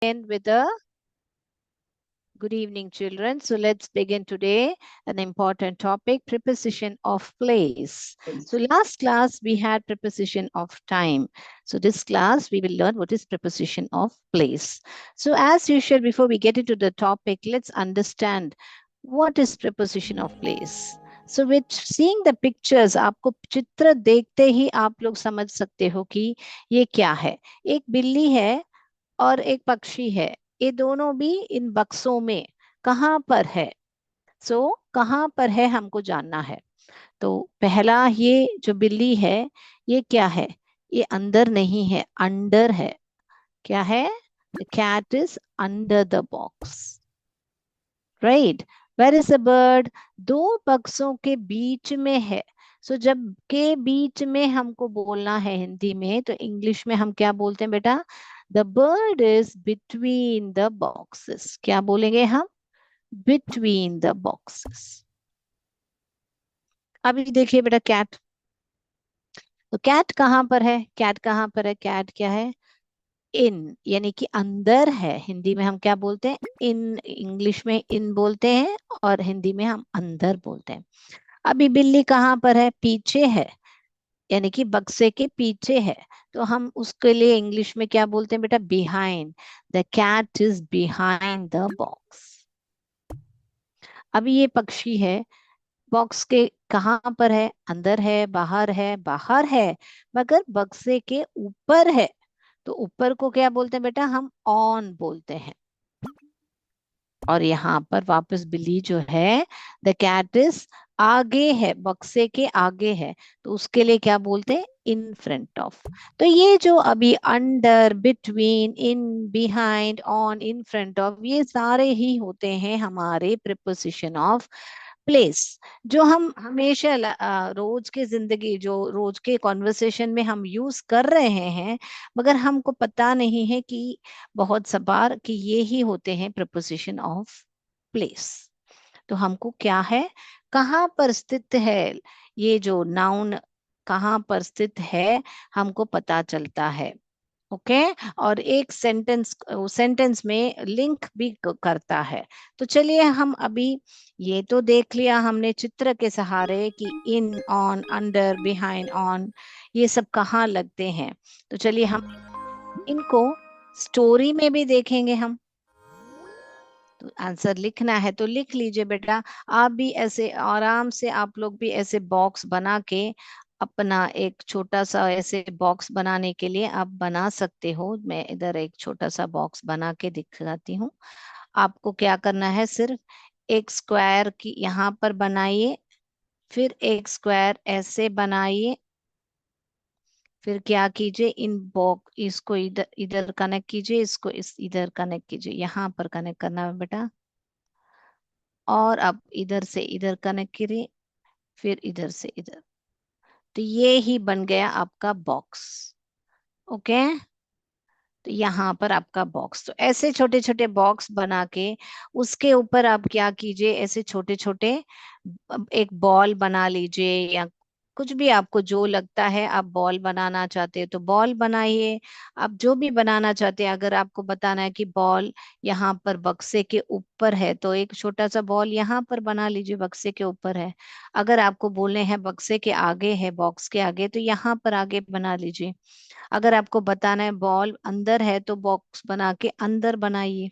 And with a good evening, children. So let's begin today an important topic, preposition of place. So last class we had preposition of time. So this class we will learn what is preposition of place. So as usual, before we get into the topic, let's understand what is preposition of place. So with seeing the pictures, आपको चित्र देखते ही आप लोग समझ सकते हो कि ये क्या है. एक बिल्ली है और एक पक्षी है. ये दोनों भी इन बक्सों में कहाँ पर है. कहाँ पर है हमको जानना है. तो पहला, ये जो बिल्ली है ये क्या है. ये अंदर नहीं है, अंडर है. क्या है. The cat is under the box. Right. Where is the bird. दो बक्सों के बीच में है. जब के बीच में हमको बोलना है हिंदी में, तो इंग्लिश में हम क्या बोलते हैं बेटा. The bird is between the boxes. क्या बोलेंगे हम. Between the boxes. अभी देखिए बेटा कैट. तो कैट कहाँ पर है. कैट कहाँ पर है. कैट क्या है. इन, यानी कि अंदर है. हिंदी में हम क्या बोलते हैं. इन. इंग्लिश में इन बोलते हैं और हिंदी में हम अंदर बोलते हैं. अभी बिल्ली कहाँ पर है. पीछे है, यानी कि बक्से के पीछे है. तो हम उसके लिए इंग्लिश में क्या बोलते हैं बेटा. Behind. The cat is behind the box. अभी ये पक्षी है, बॉक्स के कहाँ पर है. अंदर है, बाहर है. बाहर है मगर बक्से के ऊपर है. तो ऊपर को क्या बोलते हैं बेटा. हम ऑन बोलते हैं. और यहाँ पर वापस बिल्ली जो है, द कैट इज आगे है, बक्से के आगे है. तो उसके लिए क्या बोलते हैं. In front of. तो ये जो अभी under, between, in, behind, on, in front of, ये सारे ही होते हैं हमारे प्रिपोजिशन ऑफ प्लेस. जो हम हमेशा रोज के जिंदगी, जो रोज के कॉन्वर्सेशन में हम यूज कर रहे हैं, मगर हमको पता नहीं है कि बहुत सा बार कि ये ही होते हैं प्रपोजिशन ऑफ प्लेस. तो हमको क्या है, कहाँ पर स्थित है ये जो नाउन, कहाँ पर स्थित है हमको पता चलता है. ओके. और एक सेंटेंस में लिंक भी करता है. तो चलिए हम अभी, ये तो देख लिया हमने चित्र के सहारे कि इन, ऑन, अंडर, बिहाइंड, ऑन, ये सब कहाँ लगते हैं. तो चलिए हम इनको स्टोरी में भी देखेंगे हम. तो आंसर लिखना है तो लिख लीजिए बेटा. आप भी ऐसे आराम से, आप लोग भी ऐसे बॉक्स बना के अपना एक छोटा सा ऐसे बॉक्स बनाने के लिए आप बना सकते हो. मैं इधर एक छोटा सा बॉक्स बना के दिखाती हूँ. आपको क्या करना है, सिर्फ एक स्क्वायर की यहाँ पर बनाइए, फिर एक स्क्वायर ऐसे बनाइए, फिर क्या कीजिए, इन बॉक्स इसको इधर इधर कनेक्ट कीजिए, इसको इस इधर कनेक्ट कीजिए. यहाँ पर कनेक्ट करना है बेटा. और अब इधर से इधर कनेक्ट करिए, फिर इधर से इधर. तो ये ही बन गया आपका बॉक्स. ओके. तो यहाँ पर आपका बॉक्स. तो ऐसे छोटे छोटे बॉक्स बना के उसके ऊपर आप क्या कीजिए, ऐसे छोटे छोटे एक बॉल बना लीजिए, या कुछ भी आपको जो लगता है आप बॉल बनाना चाहते हैं तो बॉल बनाइए. आप जो भी बनाना चाहते हैं, अगर आपको बताना है कि बॉल यहाँ पर बक्से के ऊपर है, तो एक छोटा सा बॉल यहाँ पर बना लीजिए, बक्से के ऊपर है. अगर आपको बोलने हैं बक्से के आगे है, बॉक्स के आगे, तो यहाँ पर आगे बना लीजिए. अगर आपको बताना है बॉल अंदर है, तो बॉक्स बना के अंदर बनाइए.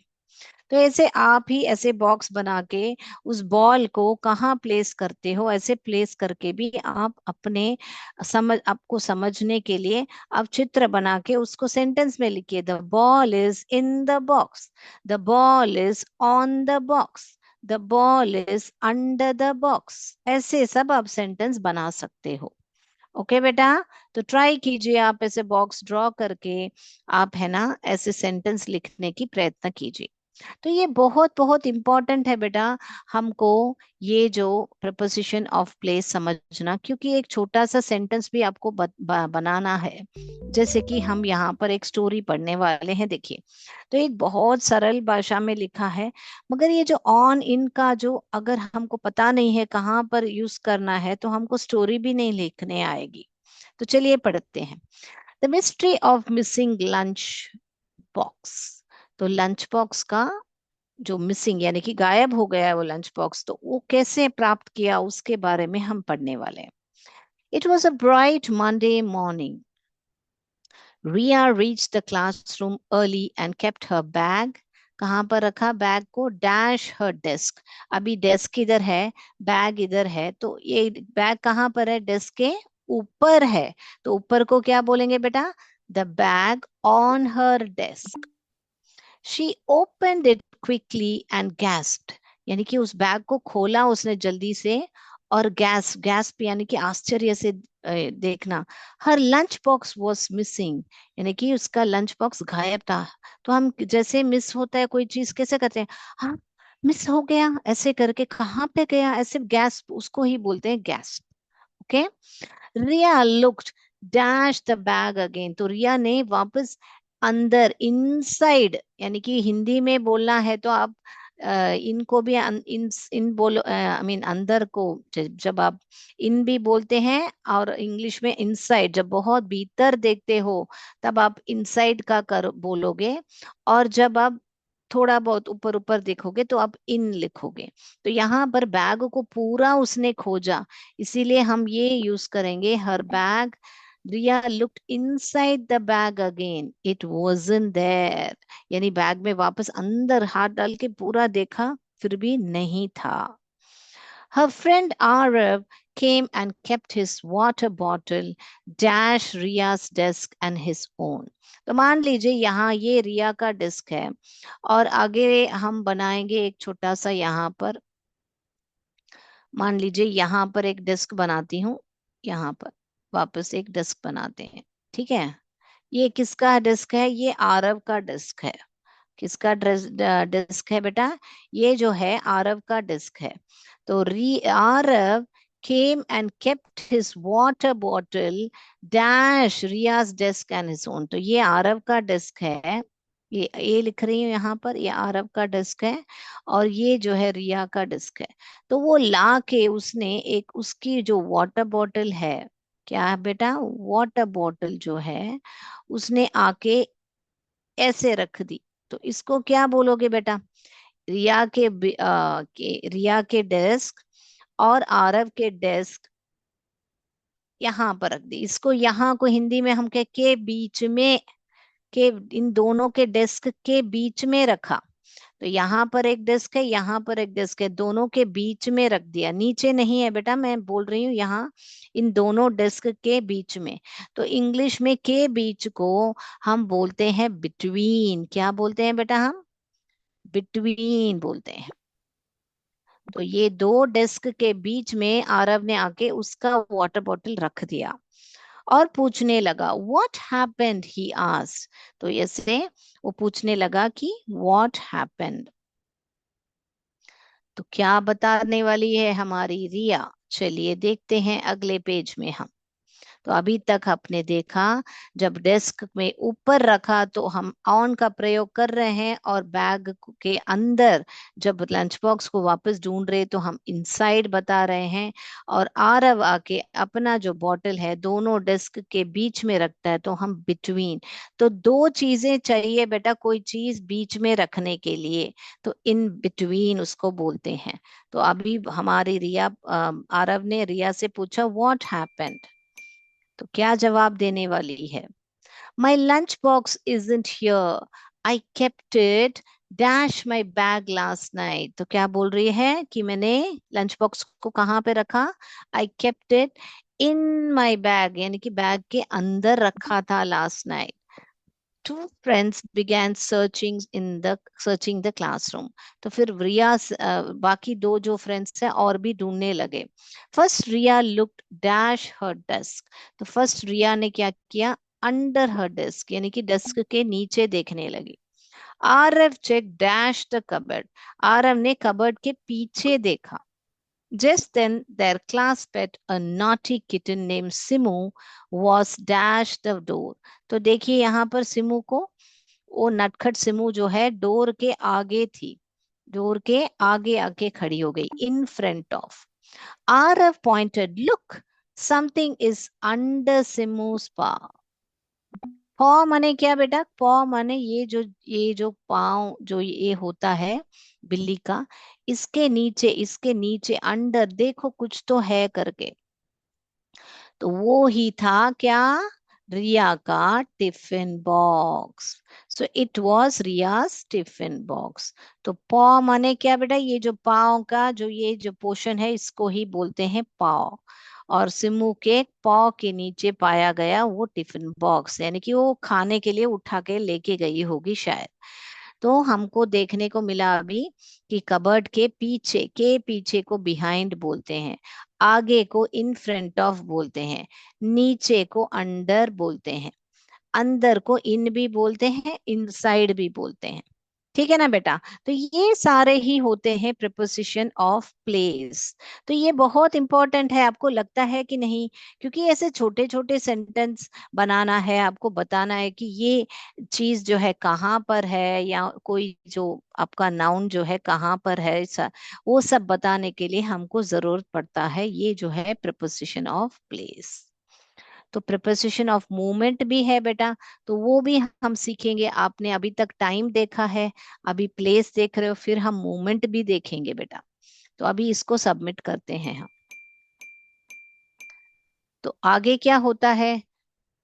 तो ऐसे आप ही ऐसे बॉक्स बना के उस बॉल को कहाँ प्लेस करते हो, ऐसे प्लेस करके भी आप अपने आपको समझने के लिए आप चित्र बना के उसको सेंटेंस में लिखिए. The ball is in the box. The ball is on the box. The ball is under the box. ऐसे सब आप सेंटेंस बना सकते हो. ओके बेटा. तो ट्राई कीजिए, आप ऐसे बॉक्स ड्रॉ करके आप है ना ऐसे सेंटेंस लिखने की प्रयत्न कीजिए. तो ये बहुत बहुत इंपॉर्टेंट है बेटा हमको, ये जो प्रपोजिशन ऑफ प्लेस समझना, क्योंकि एक छोटा सा सेंटेंस भी आपको बनाना है. जैसे कि हम यहाँ पर एक स्टोरी पढ़ने वाले हैं, देखिए. तो एक बहुत सरल भाषा में लिखा है, मगर ये जो ऑन इन का जो अगर हमको पता नहीं है कहाँ पर यूज करना है, तो हमको स्टोरी भी नहीं लिखने आएगी. तो चलिए पढ़ते हैं. The mystery of missing lunch box. तो लंच बॉक्स का जो मिसिंग यानी कि गायब हो गया है वो लंच बॉक्स, तो वो कैसे प्राप्त किया उसके बारे में हम पढ़ने वाले हैं। It was a bright Monday morning. Ria reached the classroom early and kept her bag. कहाँ पर रखा बैग को? Dash her desk. अभी डेस्क इधर है, बैग इधर है, तो ये बैग कहाँ पर है? डेस्क के ऊपर है। तो ऊपर को क्या बोलेंगे बेटा? The bag on her desk. She opened it quickly and gasped, यानी कि उस बैग को खोला उसने जल्दी से, और गैस्प यानी कि आश्चर्य से देखना। हर लंच बॉक्स वॉज मिसिंग, यानी कि उसका लंच बॉक्स गायब था। तो हम जैसे मिस होता है कोई चीज कैसे करते हैं? हाँ, मिस हो गया, ऐसे करके कहाँ पे गया, ऐसे गैस उसको ही बोलते हैं guess. Okay. Riya looked dash the bag again, तो रिया ने वापस अंदर, इनसाइड, यानी कि हिंदी में बोलना है तो आप इनको भी इन बोलो, आई मीन अंदर को, जब आप इन भी बोलते हैं, और इंग्लिश में इनसाइड, जब बहुत भीतर देखते हो तब आप इनसाइड का कर बोलोगे, और जब आप थोड़ा बहुत ऊपर ऊपर देखोगे तो आप इन लिखोगे। तो यहाँ पर बैग को पूरा उसने खोजा, इसीलिए हम ये यूज करेंगे her bag. Riya looked inside the bag again, it wasn't there, यानी बैग में वापस अंदर हाथ डाल के पूरा देखा, फिर भी नहीं था। Her friend Arav came and kept his water bottle dash Ria's desk and his own. तो मान लीजिए यहाँ ये रिया का डेस्क है, और आगे हम बनाएंगे एक छोटा सा, यहाँ पर मान लीजिए यहाँ पर एक डेस्क बनाती हूँ, यहाँ पर वापस एक डेस्क बनाते हैं। ठीक है, ये किसका डेस्क है? ये आरव का डेस्क है। किसका डिस्क है बेटा? ये जो है आरव का डिस्क है। तो री Aarav came and kept his water bottle dash Ria's desk and his own, तो ये आरव का डिस्क है। ये लिख रही हूँ यहाँ पर, ये आरव का डिस्क है, और ये जो है रिया का डिस्क है। तो वो ला के उसने एक, उसकी जो वाटर बॉटल है, क्या है बेटा? वाटर बॉटल जो है उसने आके ऐसे रख दी। तो इसको क्या बोलोगे बेटा? रिया के डेस्क और आरव के डेस्क यहाँ पर रख दी। इसको यहाँ को हिंदी में हम के बीच में, के इन दोनों के डेस्क के बीच में रखा। तो यहाँ पर एक डेस्क है, यहाँ पर एक डेस्क है, दोनों के बीच में रख दिया। नीचे नहीं है बेटा, मैं बोल रही हूँ यहाँ इन दोनों डेस्क के बीच में। तो इंग्लिश में के बीच को हम बोलते हैं बिटवीन। क्या बोलते हैं बेटा? हम बिटवीन बोलते हैं। तो ये दो डेस्क के बीच में आरव ने आके उसका वाटर बॉटल रख दिया, और पूछने लगा व्हाट हैपेंड, ही आस्क्ड। तो ऐसे वो पूछने लगा कि व्हाट हैपेंड, तो क्या बताने वाली है हमारी रिया? चलिए देखते हैं अगले पेज में हम। तो अभी तक आपने देखा, जब डेस्क में ऊपर रखा तो हम ऑन का प्रयोग कर रहे हैं, और बैग के अंदर जब लंच बॉक्स को वापस ढूंढ रहे तो हम इनसाइड बता रहे हैं। और आरव आके अपना जो बॉटल है दोनों डेस्क के बीच में रखता है तो हम बिटवीन। तो दो चीजें चाहिए बेटा कोई चीज बीच में रखने के लिए, तो इन बिटवीन उसको बोलते हैं। तो अभी हमारी रिया, आरव ने रिया से पूछा व्हाट हैपेंड, तो क्या जवाब देने वाली है? My lunch box isn't here, I kept it dash my bag last night. तो क्या बोल रही है कि मैंने लंच बॉक्स को कहाँ पे रखा? I kept it in my bag, यानी कि बैग के अंदर रखा था last night. Two friends began searching the classroom. तो फिर रिया बाकी दो जो फ्रेंड्स हैं और भी ढूंढने लगे। फर्स्ट रिया लुक्ड डैश हर डेस्क, तो फर्स्ट रिया ने क्या किया? अंडर हर डेस्क, यानी कि डेस्क के नीचे देखने लगी। Aarav check dash the cupboard, Aarav ने कबर्ड के पीछे देखा। Just then, their class pet, a naughty kitten named Simu, was dashed the door. तो देखिए यहाँ पर सिमू को, वो नटखट सिमू जो है डोर के आगे थी, डोर के आगे आके खड़ी हो गई, in front of. Arav pointed, look, something is under Simu's paw. पॉ माने क्या बेटा? पॉ माने ये जो पाँव जो ये होता है बिल्ली का, इसके नीचे अंडर देखो कुछ तो है करके। तो वो ही था क्या? रिया का tiffin box. So it was Riya's tiffin box. तो पॉ माने क्या बेटा? ये जो पाँव का जो ये जो पोर्शन है इसको ही बोलते हैं पाँव। और सिमू के पॉ के नीचे पाया गया वो टिफिन बॉक्स, यानी कि वो खाने के लिए उठा के लेके गई होगी शायद। तो हमको देखने को मिला अभी कि कबर्ड के पीछे को बिहाइंड बोलते हैं, आगे को इन फ्रंट ऑफ बोलते हैं, नीचे को अंडर बोलते हैं, अंदर को इन भी बोलते हैं, इनसाइड भी बोलते हैं। ठीक है ना बेटा? तो ये सारे ही होते हैं प्रिपोजिशन ऑफ प्लेस। तो ये बहुत इंपॉर्टेंट है, आपको लगता है कि नहीं? क्योंकि ऐसे छोटे छोटे सेंटेंस बनाना है, आपको बताना है कि ये चीज जो है कहाँ पर है, या कोई जो आपका नाउन जो है कहाँ पर है, वो सब बताने के लिए हमको जरूरत पड़ता है ये जो है प्रिपोजिशन ऑफ प्लेस। तो प्रिपोजिशन ऑफ मूवमेंट भी है बेटा, तो वो भी हम सीखेंगे। आपने अभी तक टाइम देखा है, अभी प्लेस देख रहे हो, फिर हम मूवमेंट भी देखेंगे बेटा। तो अभी इसको सबमिट करते हैं हम। तो आगे क्या होता है?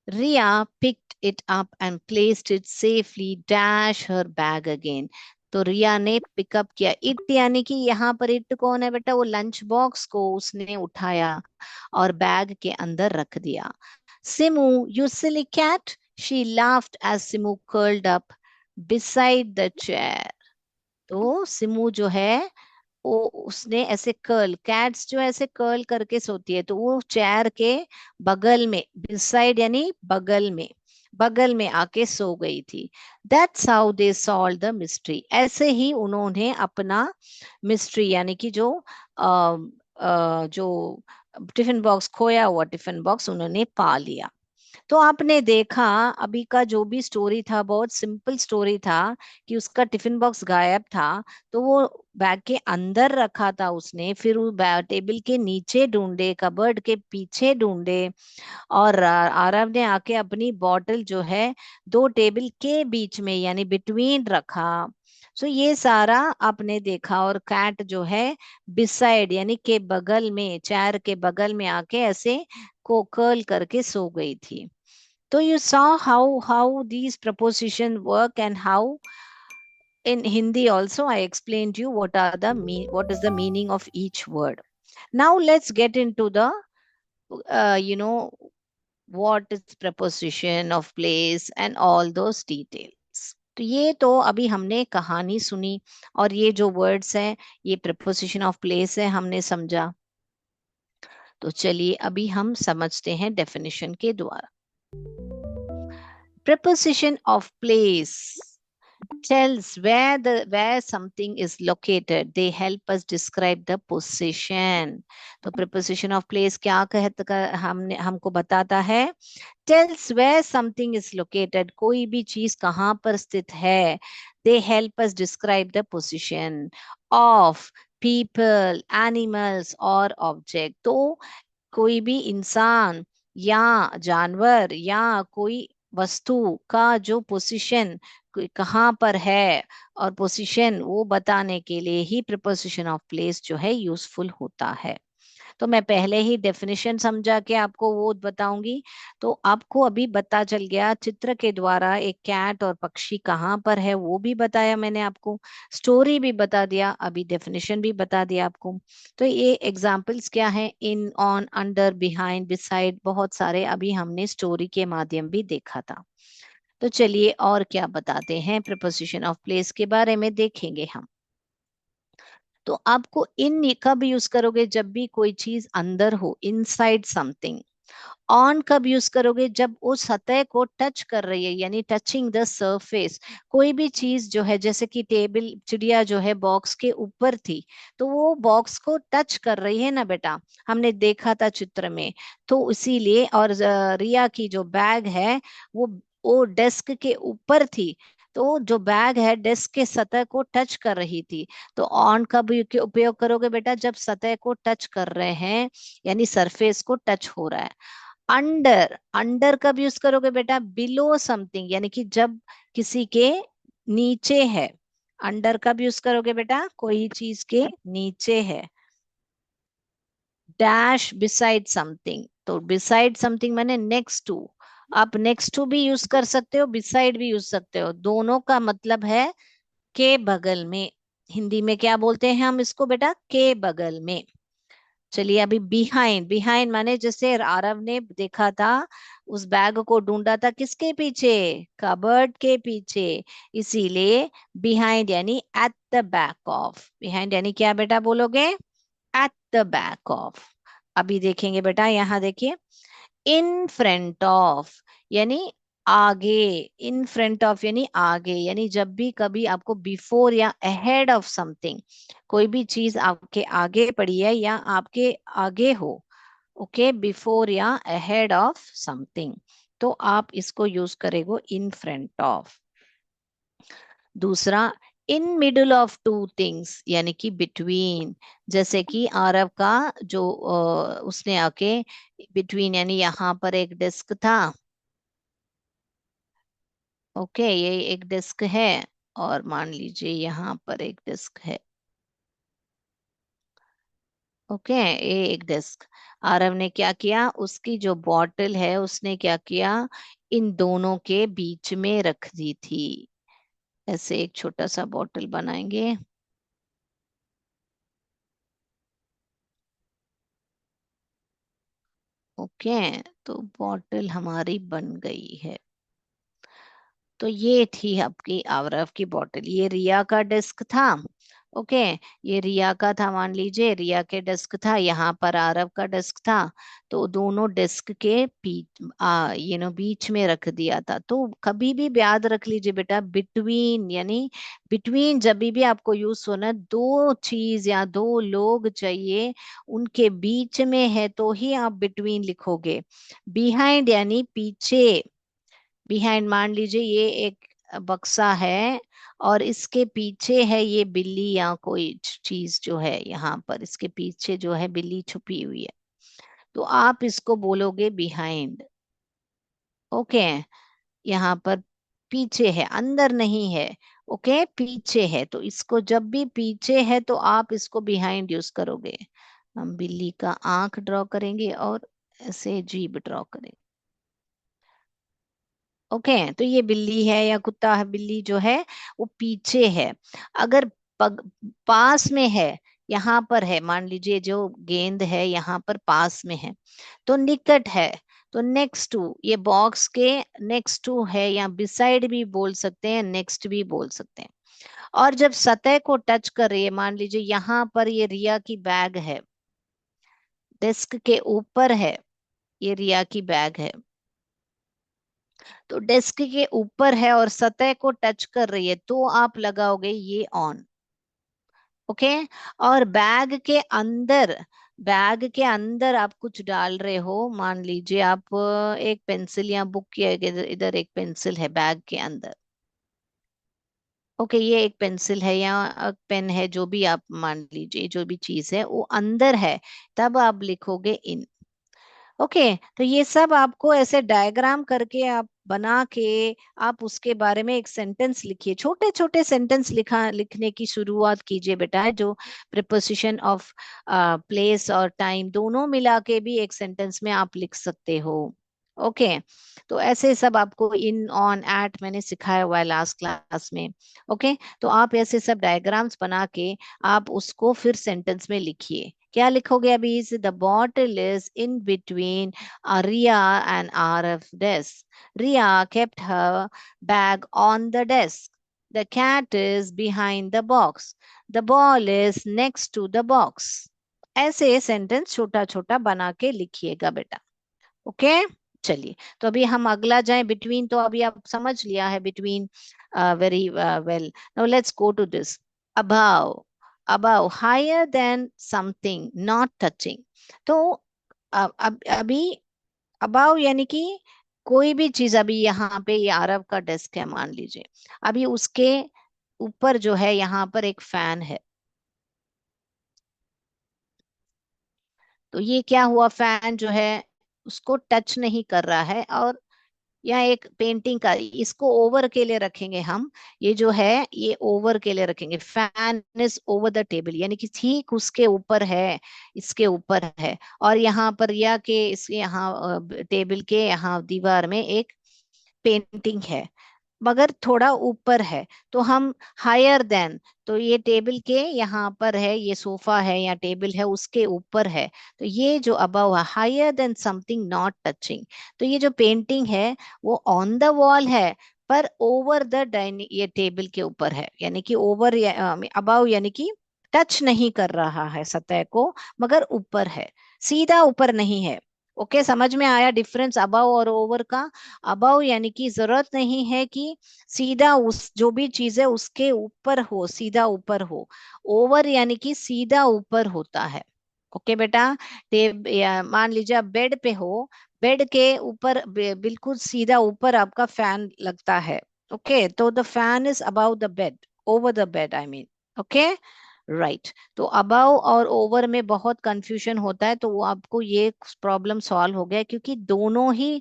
रिया picked it up and placed it safely dash her bag again। तो रिया ने पिकअप किया इट, यानी कि यहाँ पर इट कौन है बेटा? वो लंच बॉक्स को उसने उठाया और बैग के अंदर रख दिया। Simu, you silly cat, she laughed as Simu curled up beside the chair। तो सिमू जो है वो उसने ऐसे कर्ल, कैट्स जो ऐसे कर्ल करके सोती है, तो वो चेयर के बगल में, बिसाइड यानी बगल में, बगल में आके सो गई थी। That's how they solve the mystery. ऐसे ही उन्होंने अपना मिस्ट्री यानी कि जो टिफिन बॉक्स, खोया हुआ टिफिन बॉक्स उन्होंने पा लिया। तो आपने देखा अभी का जो भी स्टोरी था, बहुत सिंपल स्टोरी था कि उसका टिफिन बॉक्स गायब था। तो वो बैग के अंदर रखा था उसने, फिर वो टेबल के नीचे ढूंढे, कबर्ड के पीछे ढूंढे, और आरव ने आके अपनी बॉटल जो है दो टेबल के बीच में यानी बिटवीन रखा। सो ये सारा आपने देखा। और कैट जो है बिसाइड यानी के बगल में, चेयर के बगल में आके ऐसे को कर्ल करके सो गई थी। So you saw how these preposition work, and how in Hindi also I explained you what is the meaning of each word. Now let's get into the you know what is preposition of place and all those details. तो ये तो अभी हमने कहानी सुनी, और ये जो वर्ड्स हैं ये preposition of place है, हमने समझा। तो चलिए अभी हम समझते हैं डेफिनेशन के द्वारा। Preposition of place tells where something is located. They help us describe the position. तो preposition of place क्या हमने हमको बताता है? Tells where something is located, कोई भी चीज कहाँ पर स्थित है। They help us describe the position of people, animals or object। तो कोई भी इंसान या जानवर या कोई वस्तु का जो पोजीशन कहाँ पर है, और पोजीशन वो बताने के लिए ही प्रिपोजिशन ऑफ प्लेस जो है यूजफुल होता है। तो मैं पहले ही डेफिनेशन समझा के आपको वो बताऊंगी। तो आपको अभी पता चल गया चित्र के द्वारा एक कैट और पक्षी कहाँ पर है, वो भी बताया मैंने आपको, स्टोरी भी बता दिया, अभी डेफिनेशन भी बता दिया आपको। तो ये एग्जाम्पल्स क्या है? इन, ऑन, अंडर, बिहाइंड, बिसाइड, बहुत सारे अभी हमने स्टोरी के माध्यम भी देखा था। तो चलिए और क्या बताते हैं प्रिपोजिशन ऑफ प्लेस के बारे में देखेंगे हम। तो आपको इन कब यूज करोगे? जब भी कोई चीज अंदर हो, इनसाइड समथिंग। ऑन कब यूज करोगे? जब वो सतह को टच कर रही है, यानी टचिंग द सरफेस। कोई भी चीज जो है, जैसे कि टेबल, चिड़िया जो है बॉक्स के ऊपर थी, तो वो बॉक्स को टच कर रही है ना बेटा, हमने देखा था चित्र में। तो इसीलिए, और रिया की जो बैग है वो वो डेस्क के ऊपर थी, तो जो बैग है डेस्क के सतह को टच कर रही थी। तो ऑन कब उपयोग करोगे बेटा? जब सतह को टच कर रहे हैं, यानी सरफेस को टच हो रहा है। अंडर, अंडर कब यूज करोगे बेटा? बिलो समथिंग, यानी कि जब किसी के नीचे है। अंडर कब यूज करोगे बेटा? कोई चीज के नीचे है। डैश बिसाइड समथिंग, तो बिसाइड समथिंग माने नेक्स्ट टू। आप नेक्स्ट टू भी यूज कर सकते हो, बिसाइड भी यूज सकते हो, दोनों का मतलब है के बगल में। हिंदी में क्या बोलते हैं हम इसको बेटा? के बगल में। चलिए अभी बिहाइंड, बिहाइंड माने जैसे आरव ने देखा था, उस बैग को ढूंढा था किसके पीछे? कबर्ड के पीछे। इसीलिए बिहाइंड यानी at the back of. Behind यानी क्या बेटा बोलोगे? At the back of. अभी देखेंगे बेटा, यहाँ देखिए, इन फ्रंट ऑफ यानी आगे। इन फ्रंट ऑफ यानी आगे, यानी जब भी कभी आपको बिफोर या अहेड ऑफ समथिंग, कोई भी चीज आपके आगे पड़ी है या आपके आगे हो, ओके, बिफोर या अहेड ऑफ समथिंग, तो आप इसको यूज करेगो इन फ्रंट ऑफ। दूसरा, in middle of two things यानी कि बिटवीन। जैसे कि आरव का जो उसने आके बिटवीन यानी यहाँ पर एक डिस्क था, ओके, ये एक डिस्क है, और मान लीजिए यहाँ पर एक डिस्क है, ओके, ये एक डिस्क। आरव ने क्या किया, उसकी जो बॉटल है उसने क्या किया, इन दोनों के बीच में रख दी थी। ऐसे एक छोटा सा बॉटल बनाएंगे, ओके, तो बॉटल हमारी बन गई है। तो ये थी आपकी आरव की बॉटल, ये रिया का डेस्क था, ओके, ये रिया का था, मान लीजिए रिया के डेस्क था, यहाँ पर आरव का डेस्क था। तो दोनों डेस्क के बीच बीच में रख दिया था। तो कभी भी याद रख लीजिए बेटा, बिटवीन यानी बिटवीन जब भी आपको यूज होना, दो चीज या दो लोग चाहिए, उनके बीच में है तो ही आप बिटवीन लिखोगे। बिहाइंड यानी पीछे। बिहाइंड मान लीजिए ये एक बक्सा है, और इसके पीछे है ये बिल्ली या कोई चीज जो है, यहाँ पर इसके पीछे जो है बिल्ली छुपी हुई है, तो आप इसको बोलोगे बिहाइंड, ओके। यहाँ पर पीछे है, अंदर नहीं है, ओके, पीछे है, तो इसको जब भी पीछे है तो आप इसको बिहाइंड यूज करोगे। हम बिल्ली का आंख ड्रॉ करेंगे और ऐसे जीभ ड्रॉ करेंगे, ओके, तो ये बिल्ली है या कुत्ता है, बिल्ली जो है वो पीछे है। अगर पग, पास में है, यहाँ पर है, मान लीजिए जो गेंद है यहाँ पर पास में है, तो निकट है, तो नेक्स्ट टू, ये बॉक्स के नेक्स्ट टू है, या बिसाइड भी बोल सकते हैं, नेक्स्ट भी बोल सकते हैं। और जब सतह को टच कर रही है, मान लीजिए यहाँ पर ये रिया की बैग है, डेस्क के ऊपर है, ये रिया की बैग है, तो डेस्क के ऊपर है और सतह को टच कर रही है, तो आप लगाओगे ये ऑन, ओके। और बैग के अंदर आप कुछ डाल रहे हो, मान लीजिए आप एक पेंसिल या बुक, या इधर इधर एक पेंसिल है बैग के अंदर, ओके, ये एक पेंसिल है या पेन है, जो भी आप मान लीजिए, जो भी चीज है वो अंदर है, तब आप लिखोगे इन, ओके। तो ये सब आपको ऐसे डायग्राम करके आप बना के आप उसके बारे में एक सेंटेंस लिखिए, छोटे छोटे सेंटेंस लिखने की शुरुआत कीजिए बेटा, जो प्रिपोजिशन ऑफ प्लेस और टाइम दोनों मिला के भी एक सेंटेंस में आप लिख सकते हो, ओके। तो ऐसे सब आपको इन ऑन एट मैंने सिखाया हुआ है लास्ट क्लास में, ओके। तो आप ऐसे सब डायग्राम्स बना के आप उसको फिर सेंटेंस में लिखिए। क्या लिखोगे अभी? Is the bottle is in between Riya and Arif desk, Riya kept her bag on the desk, the cat is behind the box, the ball is next to the box। ऐसे सेंटेंस छोटा छोटा बना के लिखिएगा बेटा, ओके। चलिए, तो अभी हम अगला जाएं, बिटवीन तो अभी आप समझ लिया है, between very well. Now let's go to this, above, above, higher than something, not touching। तो अब अभी अबाव यानी कि कोई भी चीज, अभी यहाँ पे ये आरव का डेस्क है मान लीजिए, अभी उसके ऊपर जो है यहाँ पर एक फैन है, तो ये क्या हुआ, फैन जो है उसको टच नहीं कर रहा है। और या एक पेंटिंग का, इसको ओवर के लिए रखेंगे हम, ये जो है ये ओवर के लिए रखेंगे। Fan is over the table, यानी कि ठीक उसके ऊपर है, इसके ऊपर है। और यहाँ पर या के इसके यहाँ टेबल के यहाँ दीवार में एक पेंटिंग है, मगर थोड़ा ऊपर है। तो हम हायर देन, तो ये टेबल के यहाँ पर है, ये सोफा है या टेबल है उसके ऊपर है। तो ये जो अबव है, higher than something not touching. तो ये जो पेंटिंग है वो ऑन द वॉल है, पर ओवर द डाइनिंग, ये टेबल के ऊपर है, यानी कि ओवर अबव, यानी कि टच नहीं कर रहा है सतह को, मगर ऊपर है, सीधा ऊपर नहीं है। ओके, समझ में आया डिफरेंस अबव और ओवर का? अबव यानी कि जरूरत नहीं है कि सीधा उस जो भी चीज है उसके ऊपर हो, सीधा ऊपर हो। ओवर यानी कि सीधा ऊपर होता है। ओके बेटा, टेब या मान लीजिए आप बेड पे हो, बेड के ऊपर बिल्कुल सीधा ऊपर आपका फैन लगता है। ओके, तो the fan is about the bed, over the bed I mean. Okay, right. तो अबाव और ओवर में बहुत कंफ्यूजन होता है, तो वो आपको ये प्रॉब्लम सॉल्व हो गया, क्योंकि दोनों ही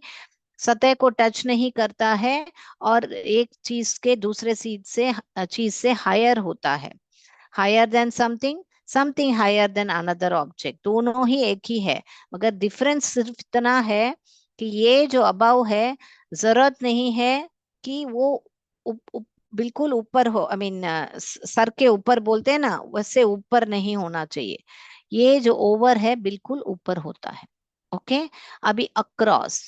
सतह को टच नहीं करता है, और एक चीज के दूसरे चीज से हायर होता है। Higher than something, something higher than another object, दोनों ही एक ही है, मगर डिफरेंस सिर्फ इतना है कि ये जो अबाव है, जरूरत नहीं है कि वो उप, उप, बिल्कुल ऊपर हो, आई मीन सर के ऊपर बोलते हैं ना, वैसे ऊपर नहीं होना चाहिए। ये जो ओवर है बिल्कुल ऊपर होता है। ओके, अभी अक्रॉस,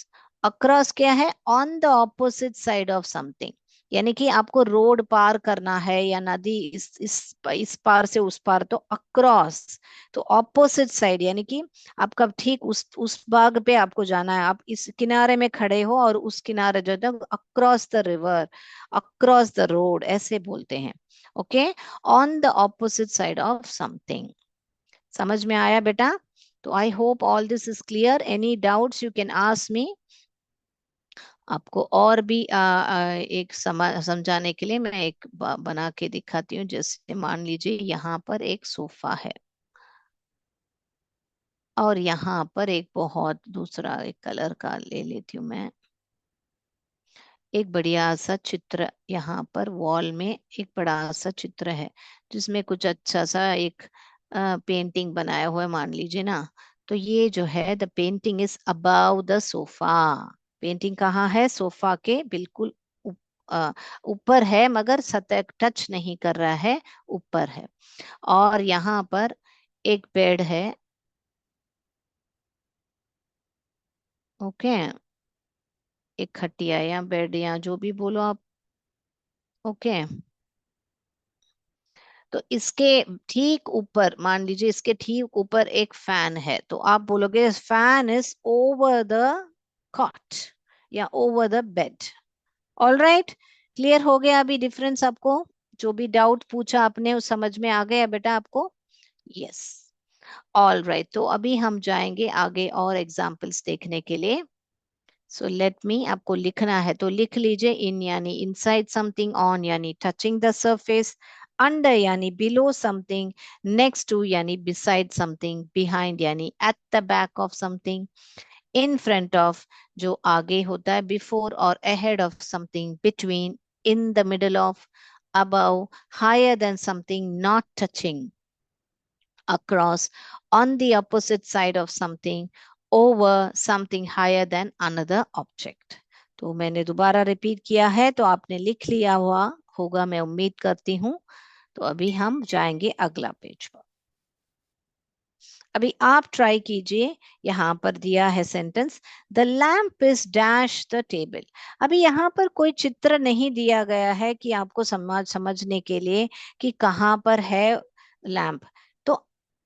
अक्रॉस क्या है? On the opposite side of something, यानी कि आपको रोड पार करना है या नदी, इस पार से उस पार, तो अक्रॉस। तो ऑपोजिट साइड यानी कि आपका ठीक उस भाग पे आपको जाना है, आप इस किनारे में खड़े हो और उस किनारे जो है across the river, across the road ऐसे बोलते हैं। Okay, on the opposite side of something. समझ में आया बेटा? तो I hope all this is clear. Any doubts you can ask me. आपको और भी एक समझाने के लिए मैं एक बना के दिखाती हूँ। जैसे मान लीजिए यहाँ पर एक सोफा है, और यहाँ पर एक बहुत दूसरा एक कलर का ले लेती हूँ मैं, एक बढ़िया सा चित्र यहाँ पर वॉल में, एक बड़ा सा चित्र है जिसमें कुछ अच्छा सा एक पेंटिंग बनाया हुआ है, मान लीजिए ना। तो ये जो है the painting is about the sofa. Painting कहाँ है? सोफा के बिल्कुल अ, ऊपर है, मगर सतह टच नहीं कर रहा है, ऊपर है। और यहाँ पर एक बेड है। ओके, एक खटिया या बेड या जो भी बोलो आप। ओके, तो इसके ठीक ऊपर, मान लीजिए इसके ठीक ऊपर एक फैन है, तो आप बोलोगे fan is over the cot या over the bed. All right, clear हो गया अभी डिफरेंस आपको? जो भी डाउट पूछा आपने वो समझ में आ गया बेटा आपको? Yes, all right. तो अभी हम जाएंगे आगे और एग्जाम्पल्स देखने के लिए। सो लेट मी, आपको लिखना है तो लिख लीजिए। इन यानी इनसाइड समथिंग, ऑन यानी टचिंग द सरफेस, अंडर यानी बिलो समथिंग, नेक्स्ट टू यानी बिसाइड समथिंग, बिहाइंड यानी at the back of something, in front of जो आगे होता है, बिफोर और ahead of something, between, in the middle of, above, higher than something, not touching, across, on the opposite side of something, over something higher than another object। तो मैंने दोबारा repeat किया है, तो आपने लिख लिया हुआ होगा, मैं उम्मीद करती हूँ। तो अभी हम जाएंगे अगला पेज पर। अभी आप ट्राई कीजिए, यहाँ पर दिया है sentence, the lamp is dash the table. अभी यहाँ पर कोई चित्र नहीं दिया गया है कि आपको समझने के लिए कि कहाँ पर है लैम्प। तो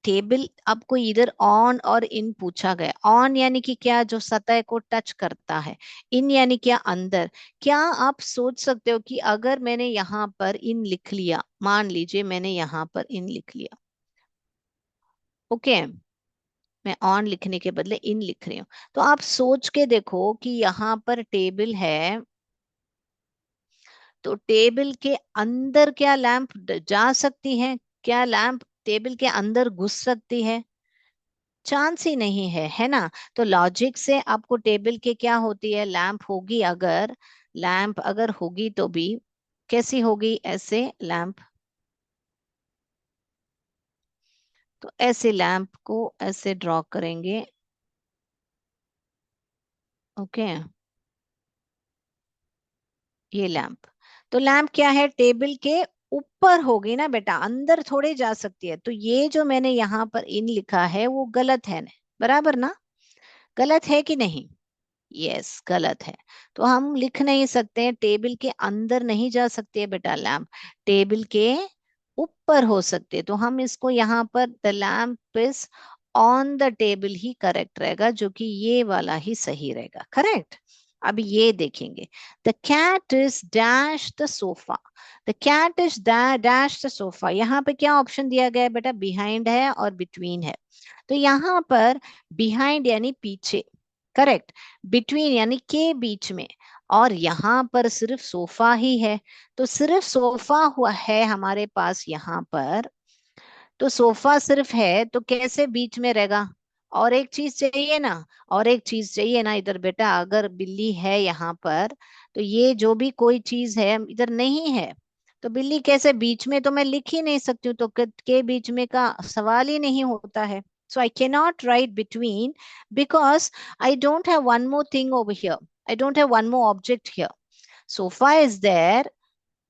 टेबल आपको इधर ऑन और इन पूछा गया। ऑन यानी कि क्या? जो सतह को टच करता है। इन यानी क्या? अंदर। क्या आप सोच सकते हो कि अगर मैंने यहाँ पर इन लिख लिया, मान लीजिए मैंने यहाँ पर इन लिख लिया, ओके, मैं ऑन लिखने के बदले इन लिख रही हूँ, तो आप सोच के देखो कि यहाँ पर टेबल है, तो टेबल के अंदर क्या लैंप जा सकती है? क्या लैंप टेबल के अंदर घुस सकती है? चांस ही नहीं है ना। तो लॉजिक से आपको टेबल के क्या होती है, लैंप होगी, अगर लैंप अगर होगी तो भी कैसी होगी, ऐसे लैंप। तो ऐसे लैंप को ऐसे ड्रॉ करेंगे। ओके, ये लैंप। तो लैंप क्या है, टेबल के ऊपर होगी ना बेटा, अंदर थोड़े जा सकती है। तो ये जो मैंने यहाँ पर इन लिखा है वो गलत है ना, बराबर ना, गलत है कि नहीं। यस, गलत है। तो हम लिख नहीं सकते हैं, टेबल के अंदर नहीं जा सकती है बेटा लैंप, टेबल के ऊपर हो सकते हैं। तो हम इसको यहाँ पर the lamp is on the table he correct रहेगा, जो कि ये वाला ही सही रहेगा, करेक्ट। अब ये देखेंगे, the cat is dash the sofa, the cat is dash the sofa. यहाँ पे क्या ऑप्शन दिया गया है बेटा, बिहाइंड है और बिटवीन है। तो यहाँ पर बिहाइंड यानी पीछे, करेक्ट, बिटवीन यानी के बीच में, और यहाँ पर सिर्फ सोफा ही है। तो सिर्फ सोफा हुआ है हमारे पास यहाँ पर, तो सोफा सिर्फ है तो कैसे बीच में रहेगा। और एक चीज चाहिए ना, और एक चीज चाहिए ना इधर बेटा, अगर बिल्ली है यहाँ पर, तो ये जो भी कोई चीज है इधर नहीं है, तो बिल्ली कैसे बीच में, तो मैं लिख ही नहीं सकती हूँ, तो के बीच में का सवाल ही नहीं होता है। So I cannot write between, because I don't have one more thing over here, I don't have one more object here. Sofa is there,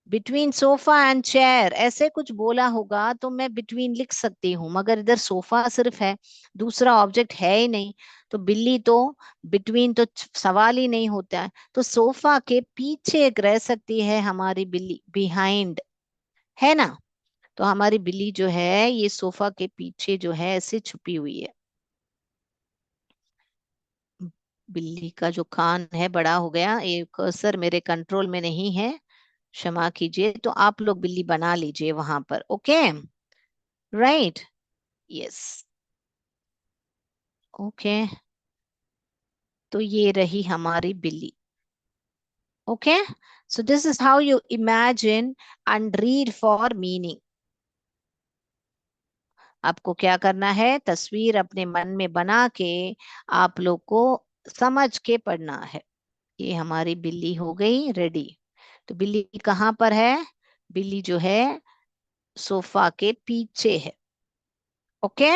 between sofa and chair ऐसे कुछ बोला होगा तो मैं बिटवीन लिख सकती हूँ, मगर इधर सोफा सिर्फ है, दूसरा ऑब्जेक्ट है ही नहीं। तो बिल्ली तो बिटवीन तो सवाल ही नहीं होता है। तो सोफा के पीछे एक रह सकती है हमारी बिल्ली, बिहाइंड, है ना। तो हमारी बिल्ली जो है ये सोफा के पीछे जो है ऐसे छुपी हुई है। बिल्ली का जो कान है बड़ा हो गया, ये कर्सर मेरे कंट्रोल में नहीं है, क्षमा कीजिए। तो आप लोग बिल्ली बना लीजिए वहां पर, ओके, राइट, यस, ओके। तो ये रही हमारी बिल्ली, okay. So this is how you imagine and read for meaning. आपको क्या करना है, तस्वीर अपने मन में बना के आप लोग को समझ के पढ़ना है। ये हमारी बिल्ली हो गई रेडी। तो बिल्ली कहाँ पर है, बिल्ली जो है सोफा के पीछे है, ओके।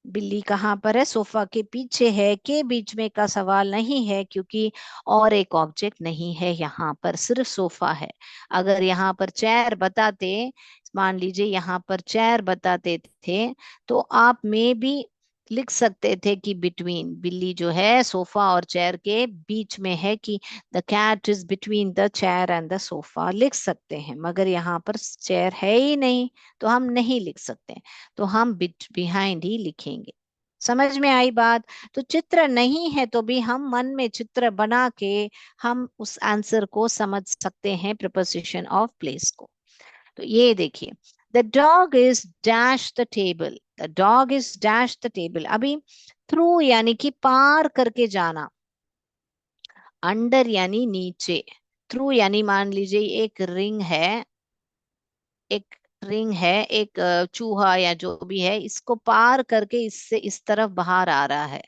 बिल्ली कहाँ पर है, सोफा के पीछे है, के बीच में का सवाल नहीं है, क्योंकि और एक ऑब्जेक्ट नहीं है यहाँ पर, सिर्फ सोफा है। अगर यहाँ पर चेयर बताते, मान लीजिए यहाँ पर चेयर बताते थे, तो आप में भी लिख सकते थे कि बिटवीन, बिल्ली जो है सोफा और चेयर के बीच में है, कि the cat is between the chair and the sofa लिख सकते हैं, मगर यहाँ पर चेयर है ही नहीं, तो हम नहीं लिख सकते। तो हम बिहाइंड ही लिखेंगे। समझ में आई बात। तो चित्र नहीं है तो भी हम मन में चित्र बना के हम उस आंसर को समझ सकते हैं, प्रिपोजिशन ऑफ प्लेस को। तो ये देखिए, the dog is dash the table, the dog is dash the table. अभी थ्रू यानी कि पार करके जाना, अंडर यानी नीचे, थ्रू यानी मान लीजिए एक रिंग है, एक रिंग है, एक चूहा या जो भी है, इसको पार करके इससे इस तरफ बाहर आ रहा है,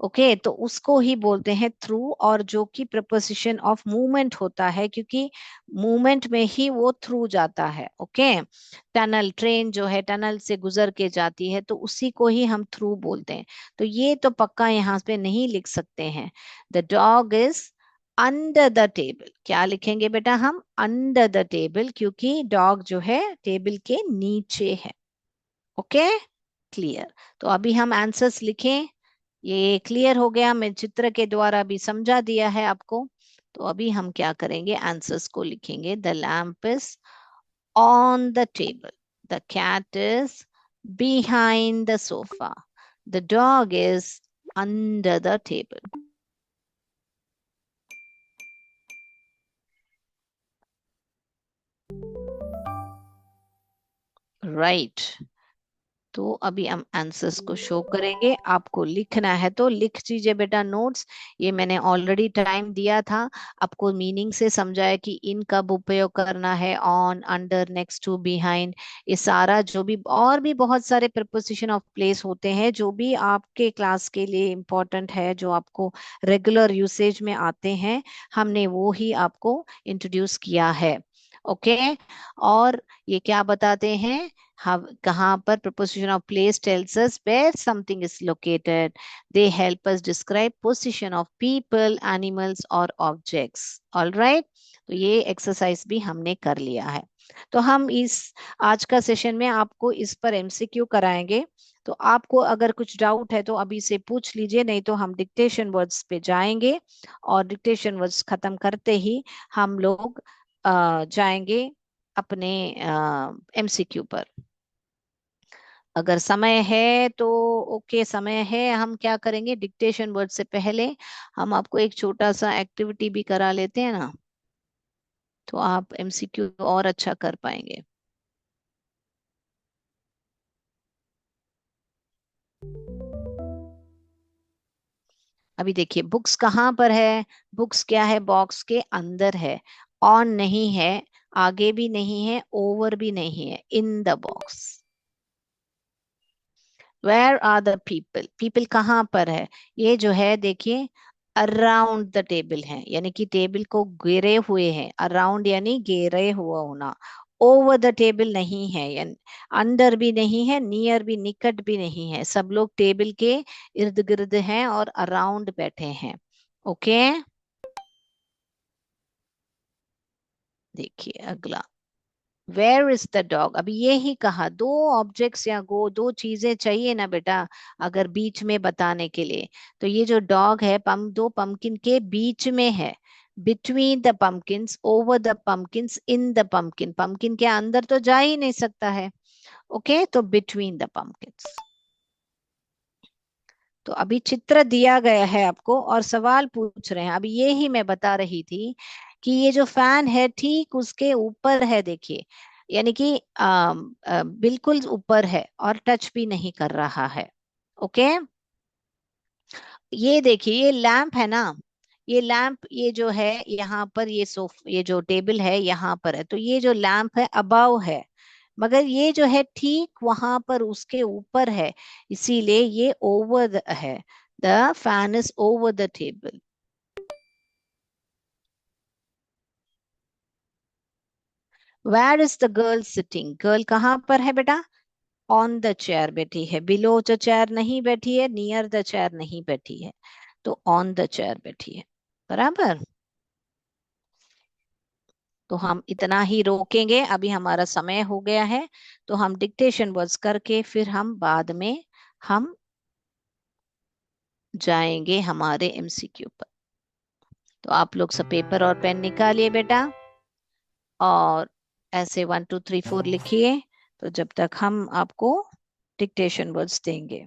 ओके। तो उसको ही बोलते हैं थ्रू, और जो कि प्रपोजिशन ऑफ मूवमेंट होता है, क्योंकि मूवमेंट में ही वो थ्रू जाता है, ओके। टनल, ट्रेन जो है टनल से गुजर के जाती है, तो उसी को ही हम थ्रू बोलते हैं। तो ये तो पक्का यहाँ पे नहीं लिख सकते हैं, the dog is under the table. क्या लिखेंगे बेटा हम, अंडर द टेबल, क्योंकि डॉग जो है टेबल के नीचे है, ओके, क्लियर। तो अभी हम आंसर्स लिखें, ये क्लियर हो गया, मैं चित्र के द्वारा भी समझा दिया है आपको। तो अभी हम क्या करेंगे, आंसर्स को लिखेंगे। The lamp is on the table, the cat is behind the sofa, the dog is under the table. Right, तो अभी हम आंसर्स को शो करेंगे, आपको लिखना है तो लिख दीजिए बेटा नोट्स। ये मैंने ऑलरेडी टाइम दिया था, आपको मीनिंग से समझाया कि इन कब उपयोग करना है, on, under, next to, behind. ये सारा जो भी और भी बहुत सारे प्रपोजिशन ऑफ प्लेस होते हैं जो भी आपके क्लास के लिए इम्पोर्टेंट है, जो आपको रेगुलर यूसेज में आते हैं, हमने वो ही आपको इंट्रोड्यूस किया है। ओके। और ये क्या बताते हैं, हम कहाँ पर, preposition of place tells us where something is located. They help us describe position of people, animals or objects. All right, तो ये एक्सरसाइज भी हमने कर लिया है। तो हम इस आज का सेशन में आपको इस पर एमसीक्यू कराएंगे। तो आपको अगर कुछ डाउट है तो अभी से पूछ लीजिए, नहीं तो हम डिक्टेशन वर्ड्स पे जाएंगे, और डिक्टेशन वर्ड्स खत्म करते ही हम लोग जाएंगे अपने एमसीक्यू पर। अगर समय है तो ओके, समय है, हम क्या करेंगे, डिक्टेशन वर्ड से पहले हम आपको एक छोटा सा एक्टिविटी भी करा लेते हैं ना, तो आप एमसीक्यू और अच्छा कर पाएंगे। अभी देखिए बुक्स कहाँ पर है, बुक्स क्या है, बॉक्स के अंदर है। ऑन नहीं है, आगे भी नहीं है, ओवर भी नहीं है, in the box. Where are the people, people कहाँ पर है, ये जो है देखिए अराउंड द टेबल है, यानी कि टेबल को घेरे हुए हैं, अराउंड यानी घेरे हुआ होना। ओवर द टेबल नहीं है, यानी अंडर भी नहीं है, नियर भी, निकट भी नहीं है, सब लोग टेबल के इर्द गिर्द हैं और अराउंड बैठे हैं। ओके। देखिए अगला, वेयर इज द डॉग, अभी ये ही कहा, दो ऑब्जेक्ट्स या गो, दो चीजें चाहिए ना बेटा अगर बीच में बताने के लिए। तो ये जो डॉग है दो पंपकिन के बीच में है, between the pumpkins, over the pumpkins, in the pumpkin, pumpkin के अंदर तो जा ही नहीं सकता है। ओके, तो बिटवीन द पंपकिन्स। तो अभी चित्र दिया गया है आपको और सवाल पूछ रहे हैं, अभी ये ही मैं बता रही थी कि ये जो फैन है ठीक उसके ऊपर है, देखिए, यानी कि बिल्कुल ऊपर है और टच भी नहीं कर रहा है। ओके। ये देखिए ये लैंप है ना, ये लैंप, ये जो है यहाँ पर, ये जो टेबल है यहाँ पर है, तो ये जो लैंप है अबाव है, मगर ये जो है ठीक वहां पर उसके ऊपर है, इसीलिए ये ओवर है। The fan is over the table. Where is the girl sitting, girl कहाँ पर है बेटा, ऑन द चेयर बैठी है, बिलो द चेयर नहीं बैठी है, नियर द चेयर नहीं बैठी है, तो ऑन द चेयर बैठी है। बराबर। तो हम इतना ही रोकेंगे, अभी हमारा समय हो गया है, तो हम डिक्टेशन वर्ड्स करके फिर हम बाद में हम जाएंगे हमारे एमसीक्यू पर। तो आप लोग सब पेपर और पेन निकालिए बेटा, और ऐसे 1 2 3 4 लिखिए। तो जब तक हम आपको डिक्टेशन वर्ड्स देंगे,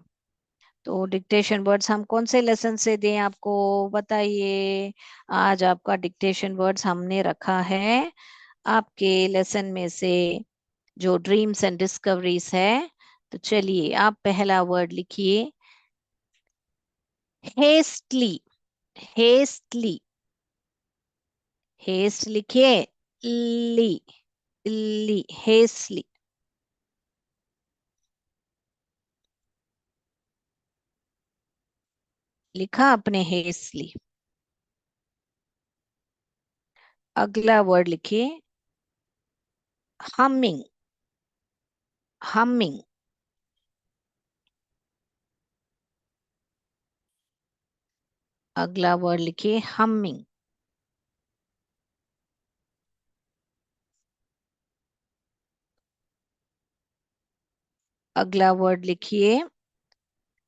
तो डिक्टेशन वर्ड्स हम कौन से लेसन से दें आपको, बताइए। आज आपका डिक्टेशन वर्ड्स हमने रखा है आपके लेसन में से, जो ड्रीम्स एंड डिस्कवरीज है। तो चलिए आप पहला वर्ड लिखिए, हेस्टली। हेस्टली, हेस्ट लिखिए, ली, ली, हेस्टली। लिखा आपने हेस्टली। अगला वर्ड लिखिए, हमिंग। हमिंग। अगला वर्ड लिखिए, हमिंग। अगला वर्ड लिखिए,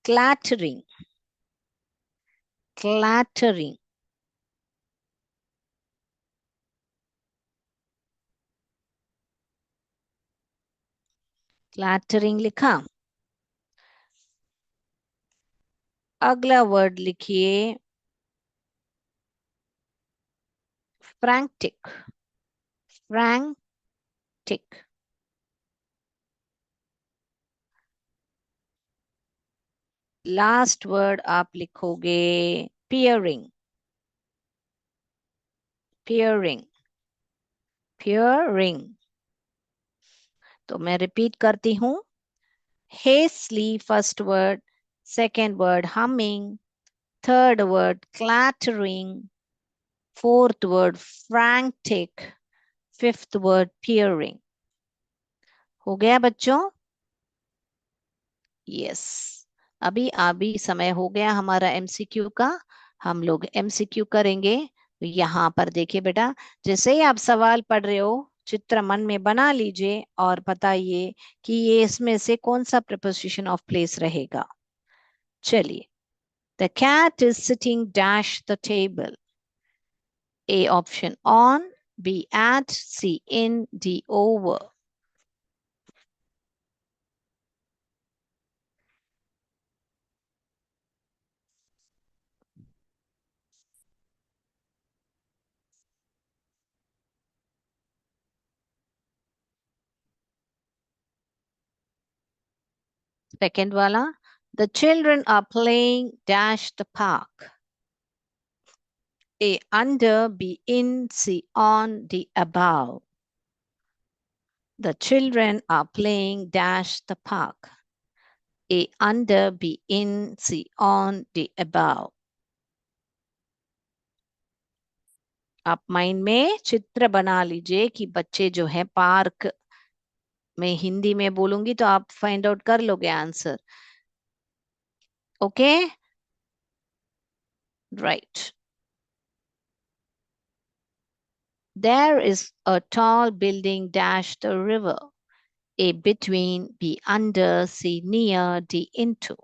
क्लैटरिंग। क्लैटरिंग। क्लैटरिंग लिखा। अगला वर्ड लिखिए, फ्रैंटिक। फ्रैंटिक। लास्ट वर्ड आप लिखोगे पियरिंग। पियरिंग। पियरिंग। तो मैं रिपीट करती हूँ। hastily first word, second word humming, third word clattering, fourth word frantic, fifth word peering। हो गया बच्चों? यस। अभी अभी समय हो गया हमारा एमसीक्यू का। हम लोग एमसीक्यू करेंगे। तो यहाँ पर देखिए बेटा, जैसे ही आप सवाल पढ़ रहे हो चित्र मन में बना लीजिए और बताइए कि ये इसमें से कौन सा preposition ऑफ प्लेस रहेगा। चलिए। The cat is sitting dash the table. A option on, B at, C in, D over. Second wala, the children are playing dash the park. A under, B in, C on, D above. The children are playing dash the park. A under, B in, C on, D above. आप mind में चित्र बना लीजिए कि बच्चे जो है park में, हिंदी में बोलूंगी तो आप फाइंड आउट कर लोगे answer. Okay, right. There is a tall building dash the river. A between, B under, C near, D into.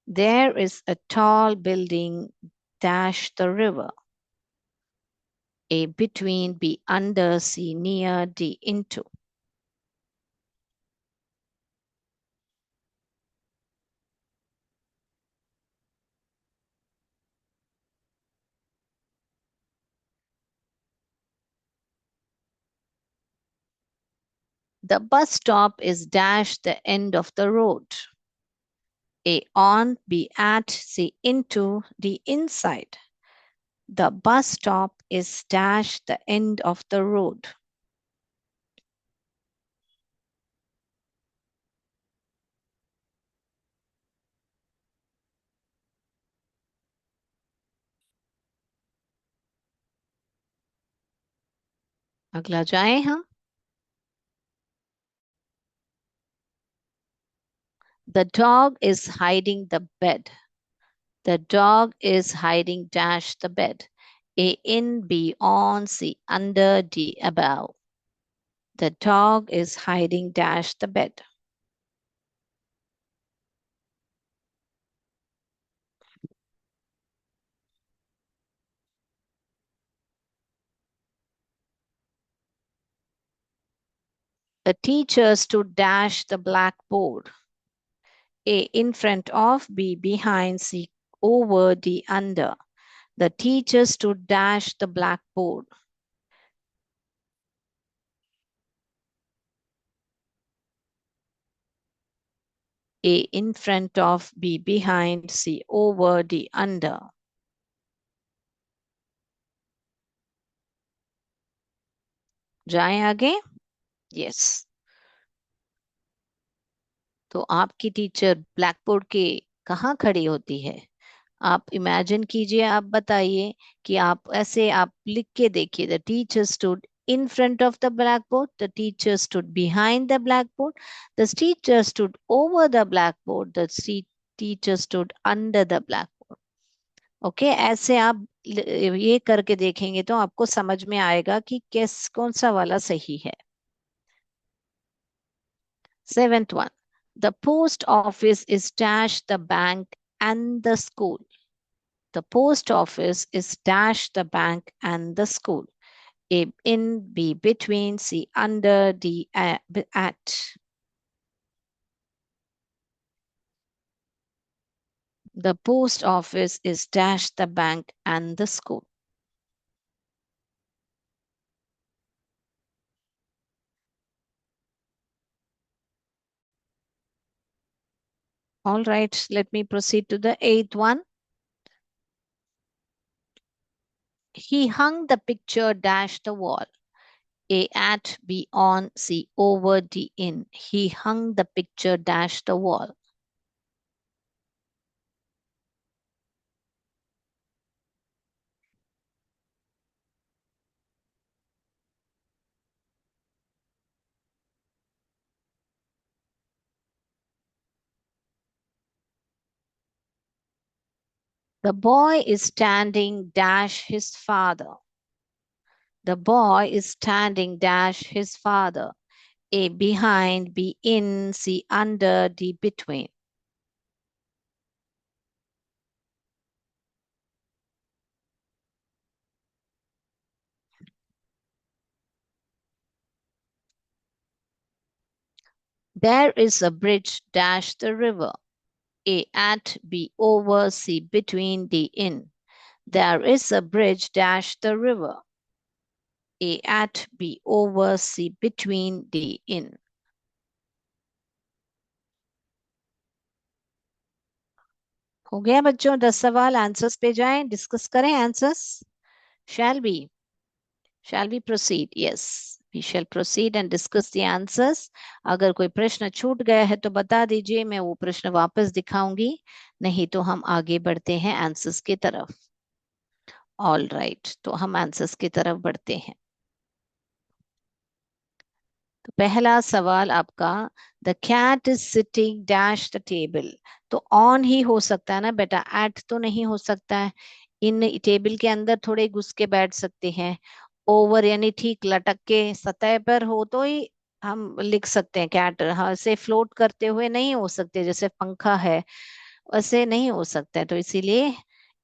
There is a tall building dash the river. A between, B under, C near, D into. The bus stop is dash the end of the road. A on, B at, C into, D inside. The bus stop is dash the end of the road. अगला जाए हम। The dog is hiding the bed. The dog is hiding dash the bed. A in, B on, C under, D above. The dog is hiding dash the bed. The teacher stood dash the blackboard. A in front of, B behind, C over, D under. The teacher stood dash the blackboard. A in front of, B behind, C over, D under. जाएं आगे। Yes. तो आपकी teacher black board के कहाँ खड़ी होती है? आप इमेजिन कीजिए, आप बताइए कि आप ऐसे आप लिख के देखिए। The teacher stood in front of the blackboard, the teacher stood behind the blackboard, the teacher stood over the blackboard, the teacher stood under the blackboard. Okay ऐसे आप ये करके देखेंगे तो आपको समझ में आएगा कि किस कौन सा वाला सही है। Seventh one, the post office is dash the bank and the school. The post office is dash the bank and the school. A in, B between, C under, D at. The post office is dash the bank and the school. All right, let me proceed to the eighth one. He hung the picture dash the wall. A at, B on, C over, D in. He hung the picture dash the wall. The boy is standing dash his father. The boy is standing dash his father. A behind, B in, C under, D between. There is a bridge dash the river. A at, B over, C between, D in. There is a bridge dash the river. A at, B over, C between, D in. हो गया बच्चों 10 सवाल. Answers पे जाएं, discuss करें answers. Shall be Shall we proceed? Yes, we shall proceed and discuss the answers. अगर कोई प्रश्न छूट गया है तो बता दीजिए, मैं वो प्रश्न वापस दिखाऊंगी. नहीं तो हम आगे बढ़ते हैं आंसर्स की तरफ. ऑल राइट, तो हम आंसर्स की तरफ बढ़ते हैं. तो पहला सवाल आपका, the cat is sitting dash the table. तो ऑन ही हो सकता है ना बेटा, एट तो नहीं हो सकता है. इन टेबल के अंदर थोड़े घुस के बैठ सकते हैं. ओवर यानी ठीक लटक के सतह पर हो तो ही हम लिख सकते हैं कैट. हाँ, से फ्लोट करते हुए नहीं हो सकते, जैसे पंखा है वैसे नहीं हो सकता है. तो इसीलिए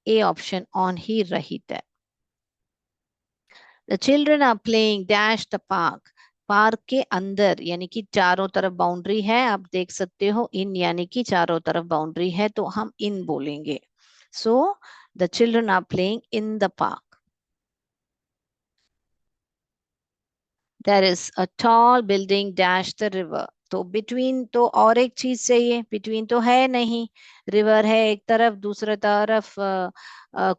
ए ऑप्शन ऑन ही रहित है. The children are playing dash the park. Park के अंदर यानी कि चारों तरफ बाउंड्री है, आप देख सकते हो. इन यानी कि चारों तरफ बाउंड्री है तो हम इन बोलेंगे. So the children are playing in the park. There is a tall building dash the river. तो बिटवीन तो और एक चीज चाहिए, बिटवीन तो है नहीं. रिवर है एक तरफ, दूसरे तरफ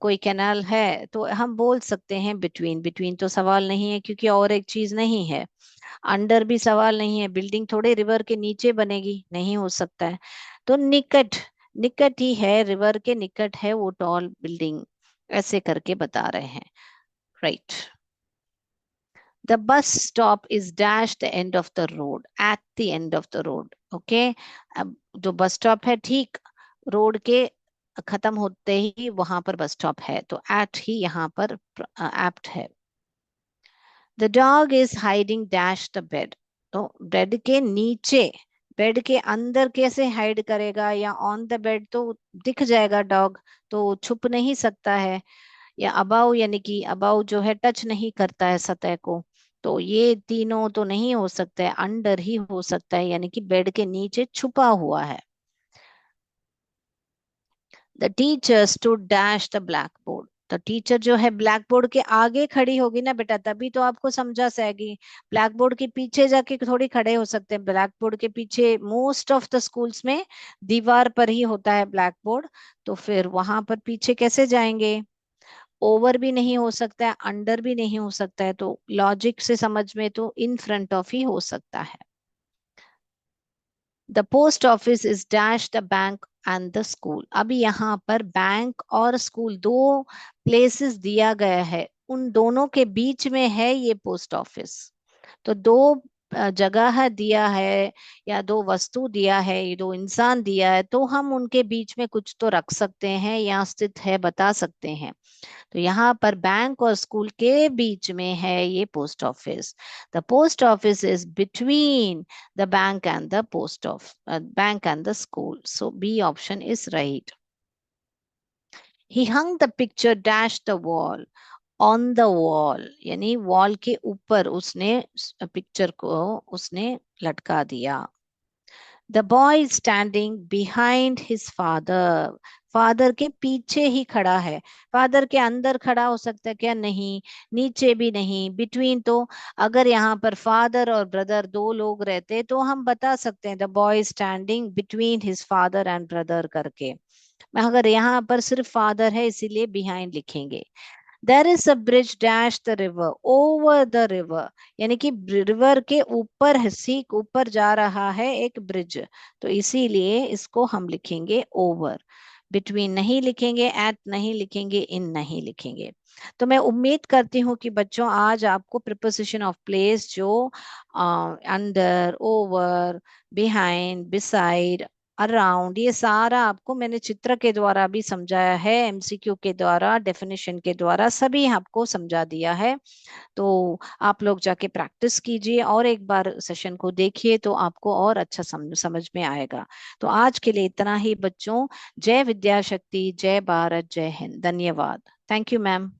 कोई कैनाल है, तो हम बोल सकते हैं बिटवीन. बिटवीन तो सवाल नहीं है क्योंकि और एक चीज नहीं है. अंडर भी सवाल नहीं है, बिल्डिंग थोड़े रिवर के नीचे बनेगी, नहीं हो सकता है. तो निकट, निकट ही है, रिवर के निकट है वो टॉल बिल्डिंग. ऐसे करके बता रहे हैं. Right. The bus stop is dash the end of the road. At the end of the road. Okay. अब जो बस स्टॉप है ठीक रोड के खत्म होते ही वहां पर बस स्टॉप है, तो एट ही यहाँ पर एप्ट है. The dog is hiding dash the bed. तो बेड के नीचे, बेड के अंदर कैसे हाइड करेगा, या ऑन द बेड तो दिख जाएगा डॉग, तो छुप नहीं सकता है. या अबाउ यानी कि अबाउ जो है टच नहीं करता है सतह को. तो ये तीनों तो नहीं हो सकता है, अंडर ही हो सकता है यानी कि बेड के नीचे छुपा हुआ है. The teacher stood dash the black board. तो टीचर जो है ब्लैक बोर्ड के आगे खड़ी होगी ना बेटा, तभी तो आपको समझा सकेगी. ब्लैक बोर्ड के पीछे जाके थोड़ी खड़े हो सकते हैं. ब्लैक बोर्ड के पीछे मोस्ट ऑफ द स्कूल्स में दीवार पर ही होता है ब्लैक बोर्ड. तो फिर वहां पर पीछे कैसे जाएंगे. ओवर भी नहीं हो सकता है, अंडर भी नहीं हो सकता है, तो लॉजिक से समझ में तो इन फ्रंट ऑफ ही हो सकता है. The post office is dash the bank and the school. अभी यहाँ पर बैंक और स्कूल दो प्लेसेस दिया गया है, उन दोनों के बीच में है ये पोस्ट ऑफिस. तो दो जगह दिया है या दो वस्तु दिया है, ये दो इंसान दिया है, तो हम उनके बीच में कुछ तो रख सकते हैं या स्थित है बता सकते हैं. तो यहाँ पर बैंक और स्कूल के बीच में है ये post office. The post office is between the bank and the post of bank and the school. So B option is right. He hung the picture dash the wall. On the wall यानी wall के ऊपर उसने picture को उसने लटका दिया. The boy standing behind his father. Father के पीछे ही खड़ा है। फादर के अंदर खड़ा हो सकता है क्या? नहीं। नीचे भी नहीं, बिटवीन तो अगर यहाँ पर फादर और ब्रदर दो लोग रहते तो हम बता सकते हैं the boy standing between his father and brother करके। अगर यहाँ पर सिर्फ फादर है इसीलिए बिहाइंड लिखेंगे। There is a bridge dash the river over the river, यानी कि रिवर के ऊपर सीक ऊपर जा रहा है एक ब्रिज, तो इसीलिए इसको हम लिखेंगे ओवर। बिटवीन नहीं लिखेंगे, एट नहीं लिखेंगे, इन नहीं लिखेंगे। तो मैं उम्मीद करती हूँ कि बच्चों आज आपको प्रिपोजिशन ऑफ प्लेस जो under, over, behind, beside, around, ये सारा आपको मैंने चित्र के द्वारा भी समझाया है, एमसीक्यू के द्वारा, डेफिनेशन के द्वारा सभी आपको समझा दिया है। तो आप लोग जाके प्रैक्टिस कीजिए और एक बार सेशन को देखिए तो आपको और अच्छा समझ में आएगा। तो आज के लिए इतना ही बच्चों। जय विद्या शक्ति, जय भारत, जय हिंद। धन्यवाद। Thank you ma'am.